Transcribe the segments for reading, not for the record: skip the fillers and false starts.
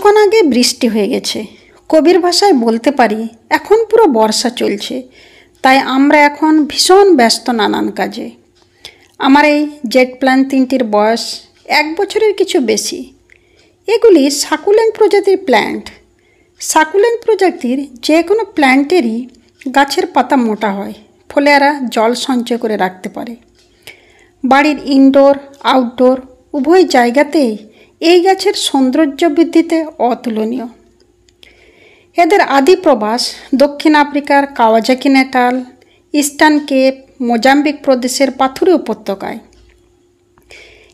কিছুক্ষণ আগে বৃষ্টি হয়ে গেছে। কবির ভাষায় বলতে পারি এখন পুরো বর্ষা চলছে, তাই আমরা এখন ভীষণ ব্যস্ত নানান কাজে। আমার এই জেট প্ল্যান্ট তিনটির বয়স 1 বছরের কিছু বেশি। এগুলি সাকুলেন্ট প্রজাতির প্ল্যান্ট। সাকুলেন্ট প্রজাতির যে কোনো প্ল্যান্টেরই গাছের পাতা মোটা হয়, ফলে এরা জল সঞ্চয় করে রাখতে পারে। বাড়ির ইনডোর আউটডোর উভয় জায়গাতেই এই গাছের সৌন্দর্য বৃদ্ধিতে অতুলনীয়। এদের আদি প্রবাস দক্ষিণ আফ্রিকার কাওয়াজাকি নেটাল, ইস্টার্ন কেপ, মোজাম্বিক প্রদেশের পাথুরে উপত্যকায়।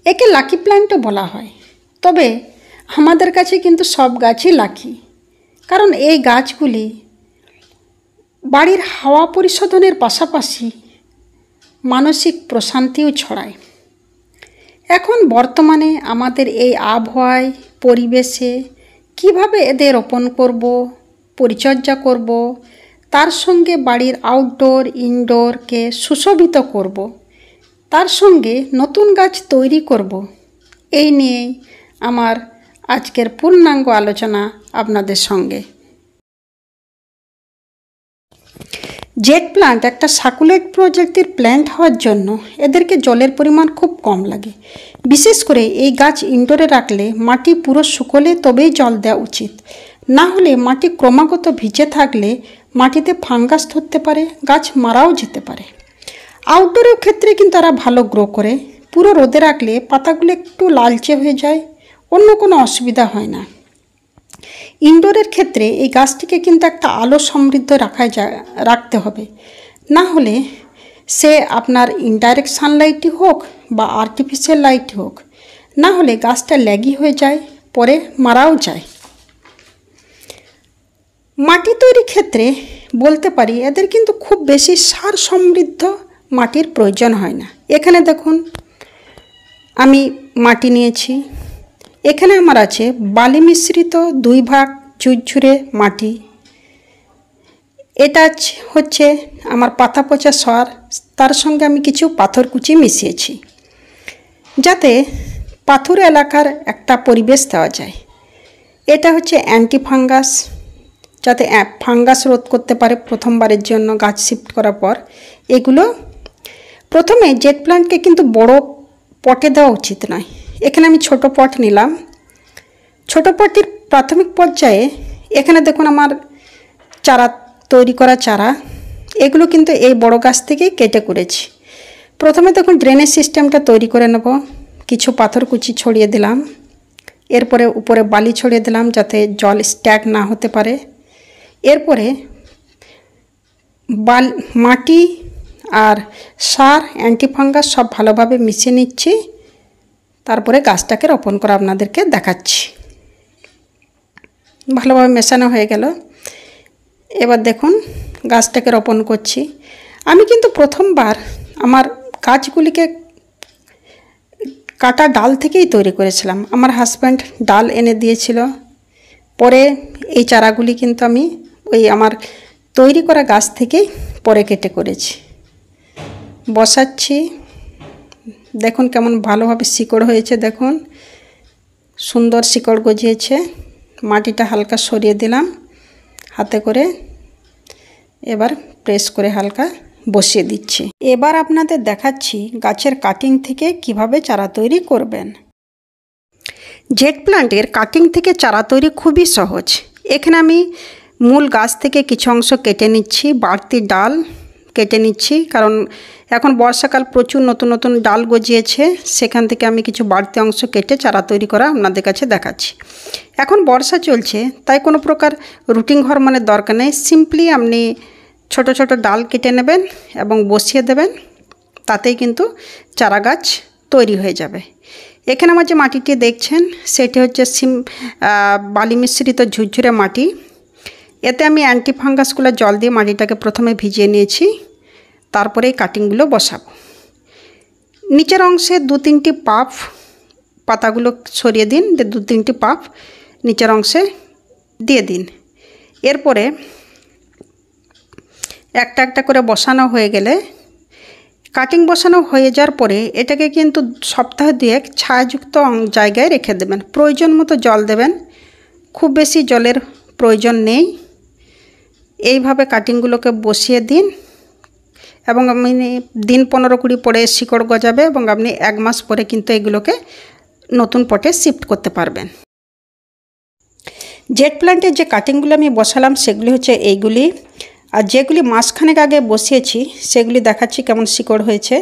একে লাকি প্ল্যান্টও বলা হয়। তবে আমাদের কাছে কিন্তু সব গাছই লাকি, কারণ এই গাছগুলি বাড়ির হাওয়া পরিশোধনের পাশাপাশি মানসিক প্রশান্তিও ছড়ায়। এখন বর্তমানে আমাদের এই আবহাওয়ায় পরিবেশে কিভাবে এদের রোপণ করব, পরিচর্যা করব, তার সঙ্গে বাড়ির আউটডোর ইনডোরকে সুশোভিত করব, তার সঙ্গে নতুন গাছ তৈরি করব, এই নিয়েই আমার আজকের পূর্ণাঙ্গ আলোচনা আপনাদের সঙ্গে। জেট প্ল্যান্ট একটা সাকুলেন্ট প্রজাতির প্ল্যান্ট হওয়ার জন্য এদেরকে জলের পরিমাণ খুব কম লাগে। বিশেষ করে এই গাছ ইনডোরে রাখলে মাটি পুরো শুকোলে তবেই জল দেওয়া উচিত। না হলে মাটি ক্রমাগত ভিজে থাকলে মাটিতে ফাঙ্গাস ধরতে পারে, গাছ মারাও যেতে পারে। আউটডোরের ক্ষেত্রে কিন্তু তারা ভালো গ্রো করে। পুরো রোদে রাখলে পাতাগুলো একটু লালচে হয়ে যায়, অন্য কোনো অসুবিধা হয় না। ইনডোরের ক্ষেত্রে এই গাছটিকে কিন্তু একটা আলো সমৃদ্ধ রাখতে হবে, না হলে সে আপনার ইনডাইরেক্ট সানলাইটই হোক বা আর্টিফিশিয়াল লাইট হোক, না হলে গাছটা ল্যাগি হয়ে যায়, পরে মারাও যায়। মাটি তৈরির ক্ষেত্রে বলতে পারি এদের কিন্তু খুব বেশি সার সমৃদ্ধ মাটির প্রয়োজন হয় না। এখানে দেখুন আমি মাটি নিয়েছি। এখানে আমার আছে বালি মিশ্রিত 2 ভাগ ঝুরঝুরে মাটি। এটা হচ্ছে আমার পাতা পচা সার, তার সঙ্গে আমি কিছু পাথর কুচি মিশিয়েছি, যাতে পাথুরে এলাকার একটা পরিবেশ দেওয়া যায়। এটা হচ্ছে অ্যান্টি ফাঙ্গাস, যাতে ফাঙ্গাস রোধ করতে পারে প্রথমবারের জন্য গাছ শিফট করার পর। এগুলো প্রথমে জেট প্ল্যান্টকে কিন্তু বড় পটে দেওয়া উচিত নয়। এখানে আমি ছোট পট নিলাম। ছোট পটের প্রাথমিক পর্যায়ে এখানে দেখুন আমার চারা তৈরি করা চারা, এগুলো কিন্তু এই বড় গাছ থেকেই কেটে করেছি। প্রথমে দেখুন ড্রেনেজ সিস্টেমটা তৈরি করে নেব। কিছু পাথর কুচি ছড়িয়ে দিলাম, এরপরে উপরে বালি ছড়িয়ে দিলাম যাতে জল স্ট্যাক না হতে পারে। এরপরে মাটি আর সার অ্যান্টিফাঙ্গাস সব ভালোভাবে মিশিয়ে নিচ্ছি। তারপরে গাছটাকে রোপণ করা আপনাদেরকে দেখাচ্ছি। ভালোভাবে মেশানো হয়ে গেল। এবার দেখুন গাছটাকে রোপণ করছি। আমি কিন্তু প্রথমবার আমার গাছগুলিকে কাটা ডাল থেকেই তৈরি করেছিলাম। আমার হাজব্যান্ড ডাল এনে দিয়েছিল। পরে এই চারাগুলি কিন্তু আমি ওই আমার তৈরি করা গাছ থেকেই পরে কেটে করেছি। বসাচ্ছি, দেখুন কেমন ভালোভাবে শিকড় হয়েছে। দেখুন সুন্দর শিকড় গজিয়েছে। মাটিটা হালকা সরিয়ে দিলাম হাতে করে, এবার প্রেস করে হালকা বসিয়ে দিচ্ছি। এবার আপনাদের দেখাচ্ছি গাছের কাটিং থেকে কিভাবে চারা তৈরি করবেন। জেট প্ল্যান্টের কাটিং থেকে চারা তৈরি খুবই সহজ। এখানে আমি মূল গাছ থেকে কিছু অংশ কেটে নিচ্ছি, বাড়তি ডাল কেটে নিচ্ছি, কারণ এখন বর্ষাকাল প্রচুর নতুন নতুন ডাল গজিয়েছে। সেখান থেকে আমি কিছু বাড়তি অংশ কেটে চারা তৈরি করা আপনাদের কাছে দেখাচ্ছি। এখন বর্ষা চলছে, তাই কোনো প্রকার রুটিং হরমোনের দরকার নেই। সিম্পলি আপনি ছোট ছোট ডাল কেটে নেবেন এবং বসিয়ে দেবেন, তাতেই কিন্তু চারা গাছ তৈরি হয়ে যাবে। এখানে আমার যে মাটিটি দেখছেন সেটি হচ্ছে বালি মিশ্রিত ঝুরঝুরে মাটি। এতে আমি অ্যান্টিফাঙ্গাসগুলো জল দিয়ে মাটিটাকে প্রথমে ভিজিয়ে নিয়েছি, তারপরে এই কাটিংগুলো বসাবো। নিচের অংশে 2-3টি পাপ পাতাগুলো সরিয়ে দিন, 2-3টি পাপ নিচের অংশে দিয়ে দিন। এরপরে একটা একটা করে বসানো হয়ে গেলে, কাটিং বসানো হয়ে যাওয়ার পরে এটাকে কিন্তু সপ্তাহে 2-1 ছায়াযুক্ত জায়গায় রেখে দেবেন। প্রয়োজন মতো জল দেবেন, খুব বেশি জলের প্রয়োজন নেই। এইভাবে কাটিংগুলোকে বসিয়ে দিন এবং আপনি দিন 15-20 পরে শিকড় গজাবে এবং আপনি 1 মাস পরে কিন্তু এগুলোকে নতুন পটে শিফট করতে পারবেন। জেট প্ল্যান্টের যে কাটিংগুলো আমি বসালাম সেগুলি হচ্ছে এইগুলি, আর যেগুলি মাসখানেক আগে বসিয়েছি সেগুলি দেখাচ্ছি কেমন শিকড় হয়েছে।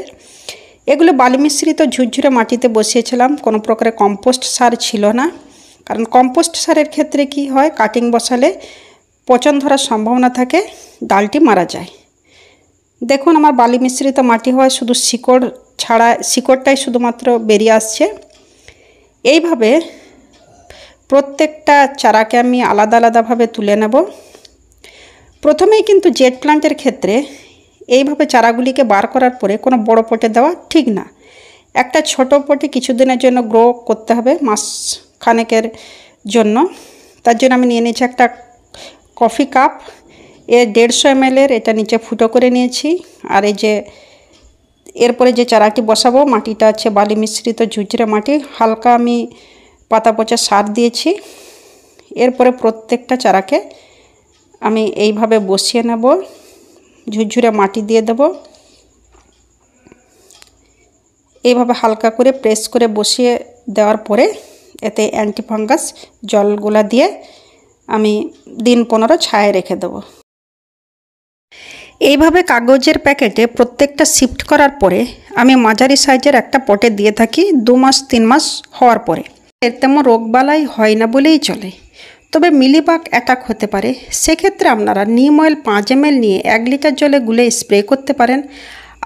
এগুলো বালি মিশ্রিত ঝুরঝুরে মাটিতে বসিয়েছিলাম, কোনো প্রকারের কম্পোস্ট সার ছিল না। কারণ কম্পোস্ট সারের ক্ষেত্রে কি হয়, কাটিং বসালে পচন ধরার সম্ভাবনা থাকে, ডালটি মারা যায়। দেখুন আমার বালি মিশ্রিত মাটি হয়, শুধু শিকড় ছাড়া, শিকড়টাই শুধুমাত্র বেরিয়ে আসছে। এইভাবে প্রত্যেকটা চারাকে আমি আলাদা আলাদাভাবে তুলে নেব। প্রথমেই কিন্তু জেট প্ল্যান্টের ক্ষেত্রে এইভাবে চারাগুলিকে বার করার পরে কোনো বড় পটে দেওয়া ঠিক না। একটা ছোট পটে কিছুদিনের জন্য গ্রো করতে হবে, মাস খানেকের জন্য। তার জন্য আমি নিয়ে নিয়েছি একটা কফি কাপ, এর 150 ml এটা নিচে ফুটো করে নিয়েছি। আর এই যে এরপরে যে চারাটি বসাবো, মাটিটা আছে বালি মিশ্রিত ঝুরঝুরে মাটি, হালকা আমি পাতা পচা সার দিয়েছি। এরপরে প্রত্যেকটা চারাকে আমি এইভাবে বসিয়ে নেব, ঝুরঝুরে মাটি দিয়ে দেব। এইভাবে হালকা করে প্রেস করে বসিয়ে দেওয়ার পরে এতে অ্যান্টিফাঙ্গাস জলগুলা দিয়ে আমি দিন 15 ছায়ে রেখে দেব। এইভাবে কাগজের প্যাকেটে প্রত্যেকটা শিফট করার পরে আমি মাঝারি সাইজের একটা পটে দিয়ে থাকি 2 মাস 3 মাস হওয়ার পরে। এর তেমন রোগবালাই হয় না বলেই চলে, তবে মিলিবাগ অ্যাটাক হতে পারে। সেক্ষেত্রে আপনারা নিম অয়েল 5 ml নিয়ে 1 লিটার জলে গুলে স্প্রে করতে পারেন।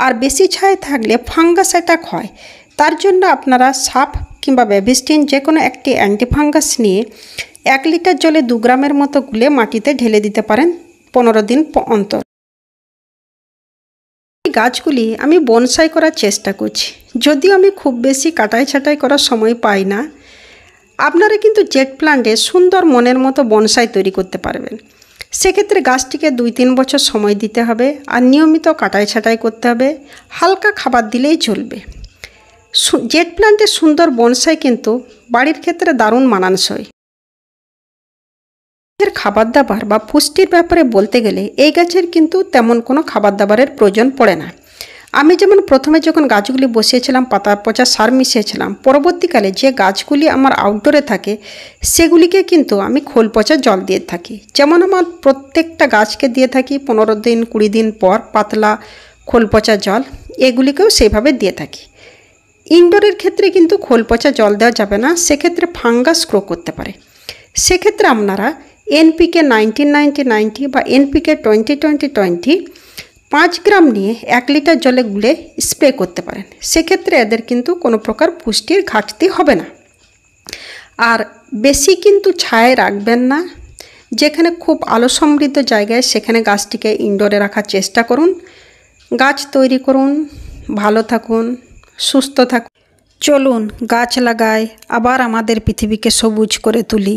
আর বেশি ছায়া থাকলে ফাঙ্গাস অ্যাটাক হয়, তার জন্য আপনারা সাপ কিংবা বেবিস্টিন যে কোনো একটি অ্যান্টিফাঙ্গাস নিয়ে 1 লিটার জলে 2 গ্রামের মতো গুলে মাটিতে ঢেলে দিতে পারেন 15 দিন অন্তর। এই গাছগুলি আমি বনসাই করার চেষ্টা করছি, যদিও আমি খুব বেশি কাটাই ছাঁটাই করার সময় পাই না। আপনারা কিন্তু জেট প্ল্যান্টে সুন্দর মনের মতো বনসাই তৈরি করতে পারবেন। সেক্ষেত্রে গাছটিকে 2-3 বছর সময় দিতে হবে আর নিয়মিত কাটাই ছাঁটাই করতে হবে, হালকা খাবার দিলেই চলবে। জেট প্ল্যান্টের সুন্দর বনসাই কিন্তু বাড়ির ক্ষেত্রে দারুণ মানানসই। এর খাবার দাবার বা পুষ্টির ব্যাপারে বলতে গেলে এই গাছের কিন্তু তেমন কোনো খাবার দাবারের প্রয়োজন পড়ে না। আমি যেমন প্রথমে যখন গাছগুলি বসিয়েছিলাম পাতা পচা সার মিশিয়েছিলাম, পরবর্তীকালে যে গাছগুলি আমার আউটডোরে থাকে সেগুলিকে কিন্তু আমি খোল পচা জল দিয়ে থাকি। যেমন আমার প্রত্যেকটা গাছকে দিয়ে থাকি 15 দিন 20 দিন পর পাতলা খোল পচা জল, এগুলিকেও সেইভাবে দিয়ে থাকি। ইনডোরের ক্ষেত্রে কিন্তু খোল পচা জল দেওয়া যাবে না, সেক্ষেত্রে ফাঙ্গাস গ্রো করতে পারে। সেক্ষেত্রে আপনারা NPK 90-90-90 বা NPK 20-20-20 5 গ্রাম নিয়ে 1 লিটার জলে গুলে স্প্রে করতে পারেন। সেক্ষেত্রে এদের কিন্তু কোনো প্রকার পুষ্টির ঘাটতি হবে না। আর বেশি কিন্তু ছায়ায় রাখবেন না, যেখানে খুব আলো সমৃদ্ধ জায়গায় সেখানে গাছটিকে ইনডোরে রাখার চেষ্টা করুন। গাছ তৈরি করুন, ভালো থাকুন, সুস্থ থাকুন। চলুন গাছ লাগাই, আবার আমাদের পৃথিবীকে সবুজ করে তুলি।